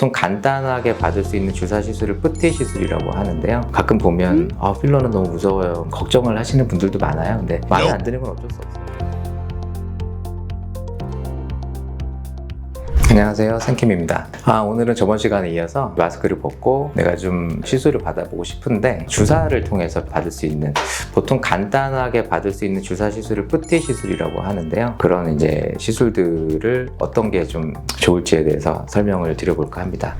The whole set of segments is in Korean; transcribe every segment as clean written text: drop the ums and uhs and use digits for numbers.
보통 간단하게 받을 수 있는 주사 시술을 뿌띠 시술이라고 하는데요. 가끔 보면 필러는 너무 무서워요, 걱정을 하시는 분들도 많아요. 근데 마음에 안 드는 건 어쩔 수 없어요. 안녕하세요, 샘킴입니다. 오늘은 저번 시간에 이어서 마스크를 벗고 내가 좀 시술을 받아보고 싶은데 주사를 통해서 받을 수 있는, 보통 간단하게 받을 수 있는 주사 시술을 뿌띠 시술이라고 하는데요. 그런 이제 시술들을 어떤 게 좀 좋을지에 대해서 설명을 드려볼까 합니다.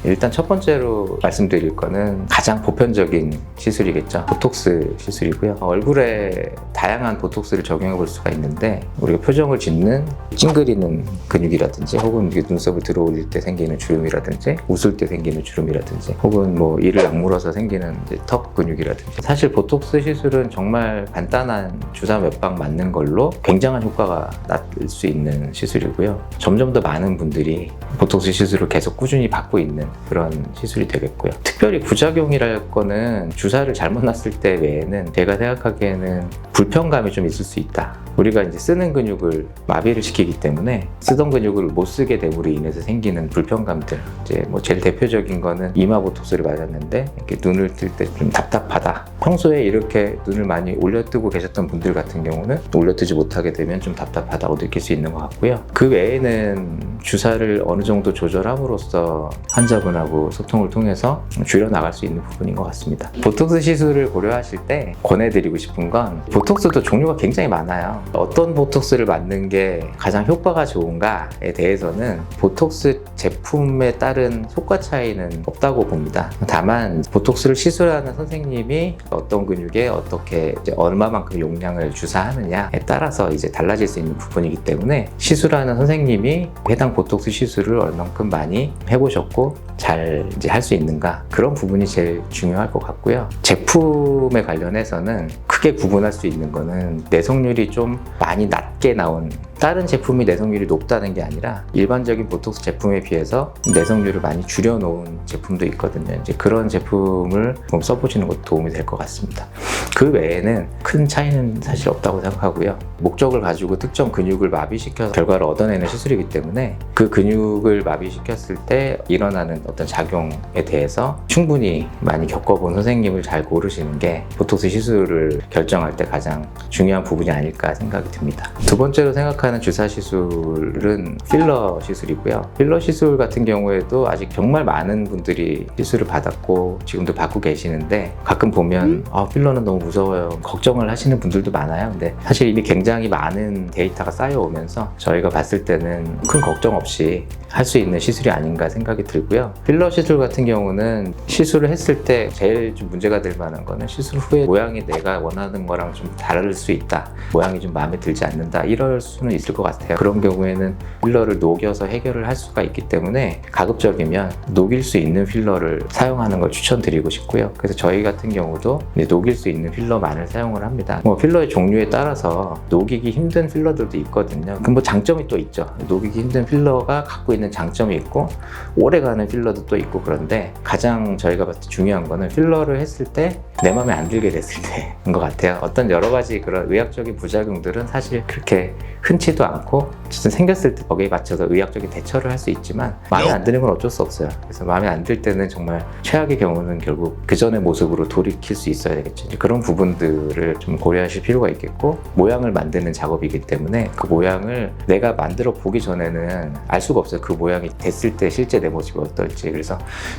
일단 첫 번째로 말씀드릴 거는 가장 보편적인 시술이겠죠. 보톡스 시술이고요. 얼굴에 다양한 보톡스를 적용해 볼 수가 있는데, 우리가 표정을 짓는 찡그리는 근육이라든지, 혹은 눈썹을 들어 올릴 때 생기는 주름이라든지, 웃을 때 생기는 주름이라든지, 혹은 뭐 이를 악물어서 생기는 이제 턱 근육이라든지, 사실 보톡스 시술은 정말 간단한 주사 몇 방 맞는 걸로 굉장한 효과가 날 수 있는 시술이고요. 점점 더 많은 분들이 보톡스 시술을 계속 꾸준히 받고 있는 그런 시술이 되겠고요. 특별히 부작용이랄 거는 주사를 잘못 놨을 때 외에는 제가 생각하기에는 불편감이 좀 있을 수 있다. 우리가 이제 쓰는 근육을 마비를 시키기 때문에 쓰던 근육을 못 쓰게 됨으로 인해서 생기는 불편감들, 이제 뭐 제일 대표적인 거는 이마 보톡스를 맞았는데 이렇게 눈을 뜰 때 좀 답답하다. 평소에 이렇게 눈을 많이 올려뜨고 계셨던 분들 같은 경우는 올려뜨지 못하게 되면 좀 답답하다고 느낄 수 있는 것 같고요. 그 외에는 주사를 어느 정도 조절함으로써 환자분하고 소통을 통해서 줄여나갈 수 있는 부분인 것 같습니다. 보톡스 시술을 고려하실 때 권해드리고 싶은 건, 보톡스도 종류가 굉장히 많아요. 어떤 보톡스를 맞는 게 가장 효과가 좋은가에 대해서는 보톡스 제품에 따른 효과 차이는 없다고 봅니다. 다만 보톡스를 시술하는 선생님이 어떤 근육에 어떻게 이제 얼마만큼 용량을 주사하느냐에 따라서 이제 달라질 수 있는 부분이기 때문에, 시술하는 선생님이 해당 보톡스 시술을 얼만큼 많이 해보셨고 잘 이제 할 수 있는가, 그런 부분이 제일 중요할 것 같고요. 제품에 관련해서는 크게 구분할 수 있는 거는 내성률이 좀 많이 낮게 나온, 다른 제품이 내성률이 높다는 게 아니라 일반적인 보톡스 제품에 비해서 내성률을 많이 줄여놓은 제품도 있거든요. 이제 그런 제품을 좀 써보시는 것도 도움이 될 것 같습니다. 그 외에는 큰 차이는 사실 없다고 생각하고요. 목적을 가지고 특정 근육을 마비시켜서 결과를 얻어내는 시술이기 때문에, 그 근육을 마비시켰을 때 일어나는 어떤 작용에 대해서 충분히 많이 겪어본 선생님을 잘 고르시는 게 보톡스 시술을 결정할 때 가장 중요한 부분이 아닐까 생각이 듭니다. 두 번째로 생각하는 주사 시술은 필러 시술이고요. 필러 시술 같은 경우에도 아직 정말 많은 분들이 시술을 받았고 지금도 받고 계시는데, 가끔 보면 필러는 너무 무서워요, 걱정을 하시는 분들도 많아요. 근데 사실 이미 굉장히 많은 데이터가 쌓여오면서 저희가 봤을 때는 큰 걱정 없이 할 수 있는 시술이 아닌가 생각이 들고요. 필러 시술 같은 경우는 시술을 했을 때 제일 좀 문제가 될 만한 거는, 시술 후에 모양이 내가 원하는 거랑 좀 다를 수 있다, 모양이 좀 마음에 들지 않는다, 이럴 수는 있을 것 같아요. 그런 경우에는 필러를 녹여서 해결을 할 수가 있기 때문에 가급적이면 녹일 수 있는 필러를 사용하는 걸 추천드리고 싶고요. 그래서 저희 같은 경우도 녹일 수 있는 필러만을 사용을 합니다. 필러의 종류에 따라서 녹이기 힘든 필러들도 있거든요. 그럼 장점이 또 있죠. 녹이기 힘든 필러가 갖고 있는 장점이 있고 오래가는 필러도 또 있고, 그런데 가장 저희가 봤을 때 중요한 거는 필러를 했을 때 내 마음에 안 들게 됐을 때인 것 같아요. 어떤 여러 가지 그런 의학적인 부작용들은 사실 그렇게 흔치도 않고, 어쨌든 생겼을 때 거기에 맞춰서 의학적인 대처를 할 수 있지만 마음에 안 드는 건 어쩔 수 없어요. 그래서 마음에 안 들 때는 정말 최악의 경우는 결국 그 전의 모습으로 돌이킬 수 있어야 되겠죠. 그런 부분들을 좀 고려하실 필요가 있겠고, 모양을 만드는 작업이기 때문에 그 모양을 내가 만들어 보기 전에는 알 수가 없어요. 그 모양이 됐을 때 실제 내 모습이 어떨지. 그래서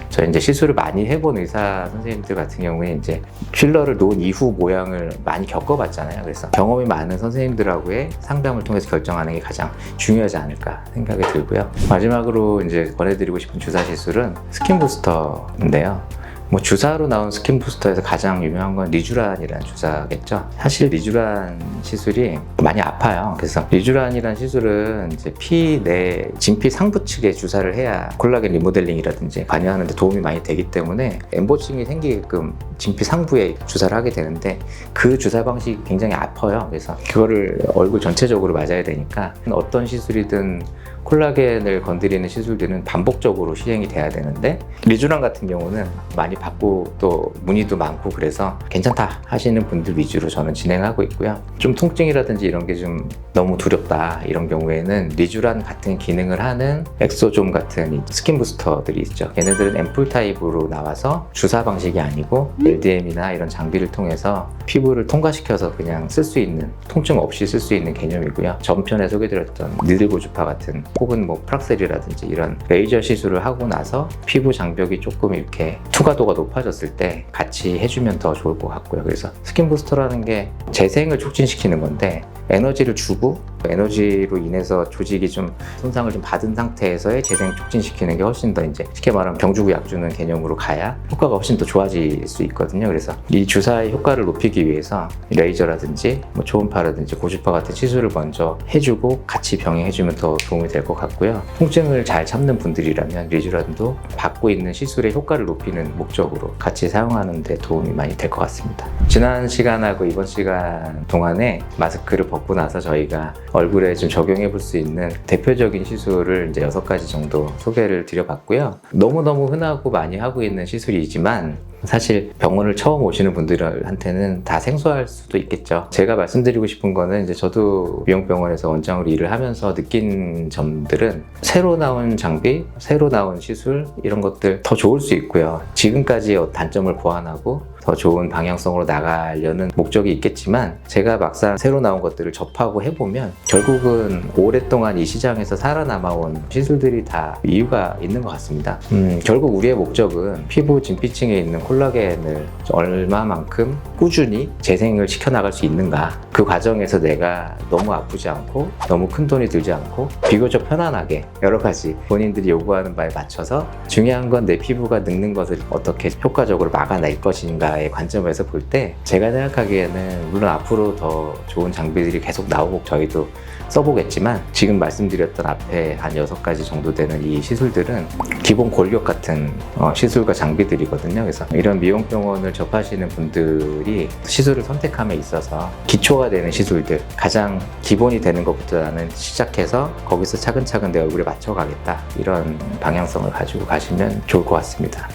저희 이제 시술을 많이 해본 의사 선생님들 같은 경우에 이제 필러를 놓은 이후 모양을 많이 겪어봤잖아요. 그래서 경험이 많은 선생님들하고의 상담을 통해서 결정하는 게 가장 중요하지 않을까 생각이 들고요. 마지막으로 이제 권해드리고 싶은 주사 시술은 스킨 부스터인데요. 주사로 나온 스킨 부스터에서 가장 유명한 건 리쥬란이라는 주사겠죠. 사실 리쥬란 시술이 많이 아파요. 그래서 리쥬란이라는 시술은 이제 피 내 진피 상부 측에 주사를 해야 콜라겐 리모델링이라든지 관여하는 데 도움이 많이 되기 때문에 엠보싱이 생기게끔 진피 상부에 주사를 하게 되는데, 그 주사 방식이 굉장히 아파요. 그래서 그거를 얼굴 전체적으로 맞아야 되니까 어떤 시술이든 콜라겐을 건드리는 시술들은 반복적으로 시행이 돼야 되는데, 리쥬란 같은 경우는 많이 받고 또 문의도 많고 그래서 괜찮다 하시는 분들 위주로 저는 진행하고 있고요. 좀 통증이라든지 이런 게 좀 너무 두렵다 이런 경우에는 리쥬란 같은 기능을 하는 엑소존 같은 스킨 부스터들이 있죠. 얘네들은 앰플 타입으로 나와서 주사 방식이 아니고 LDM이나 이런 장비를 통해서 피부를 통과시켜서 그냥 쓸 수 있는, 통증 없이 쓸 수 있는 개념이고요. 전편에 소개드렸던 니들 고주파 같은 혹은 뭐 프락셀이라든지 이런 레이저 시술을 하고 나서 피부 장벽이 조금 이렇게 투과도가 높아졌을 때 같이 해주면 더 좋을 것 같고요. 그래서 스킨 부스터라는 게 재생을 촉진시키는 건데 에너지를 주고 에너지로 인해서 조직이 좀 손상을 좀 받은 상태에서의 재생 촉진시키는 게 훨씬 더 이제 쉽게 말하면 병 주고 약 주는 개념으로 가야 효과가 훨씬 더 좋아질 수 있거든요. 그래서 이 주사의 효과를 높이기 위해서 레이저라든지 뭐 초음파라든지 고주파 같은 시술을 먼저 해주고 같이 병행해주면 더 도움이 될 것 같고요. 통증을 잘 참는 분들이라면 리쥬란도 받고 있는 시술의 효과를 높이는 목적으로 같이 사용하는 데 도움이 많이 될 것 같습니다. 지난 시간하고 이번 시간 동안에 마스크를 벗고 나서 저희가 얼굴에 좀 적용해 볼 수 있는 대표적인 시술을 이제 6가지 정도 소개를 드려봤고요. 너무너무 흔하고 많이 하고 있는 시술이지만 사실 병원을 처음 오시는 분들한테는 다 생소할 수도 있겠죠. 제가 말씀드리고 싶은 거는 이제 저도 미용병원에서 원장으로 일을 하면서 느낀 점들은 새로 나온 장비, 새로 나온 시술 이런 것들 더 좋을 수 있고요. 지금까지의 단점을 보완하고 더 좋은 방향성으로 나가려는 목적이 있겠지만 제가 막상 새로 나온 것들을 접하고 해보면 결국은 오랫동안 이 시장에서 살아남아온 시술들이 다 이유가 있는 것 같습니다. 결국 우리의 목적은 피부 진피층에 있는 콜라겐을 얼마만큼 꾸준히 재생을 시켜나갈 수 있는가, 그 과정에서 내가 너무 아프지 않고 너무 큰 돈이 들지 않고 비교적 편안하게 여러 가지 본인들이 요구하는 바에 맞춰서 중요한 건 내 피부가 늙는 것을 어떻게 효과적으로 막아낼 것인가의 관점에서 볼 때 제가 생각하기에는 물론 앞으로 더 좋은 장비들이 계속 나오고 저희도 써보겠지만 지금 말씀드렸던 앞에 한 6가지 정도 되는 이 시술들은 기본 골격 같은 시술과 장비들이거든요. 그래서 이런 미용병원을 접하시는 분들이 시술을 선택함에 있어서 기초가 되는 시술들, 가장 기본이 되는 것부터 나는 시작해서 거기서 차근차근 내 얼굴에 맞춰가겠다, 이런 방향성을 가지고 가시면 좋을 것 같습니다.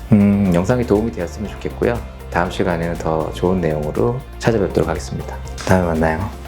영상이 도움이 되었으면 좋겠고요. 다음 시간에는 더 좋은 내용으로 찾아뵙도록 하겠습니다. 다음에 만나요.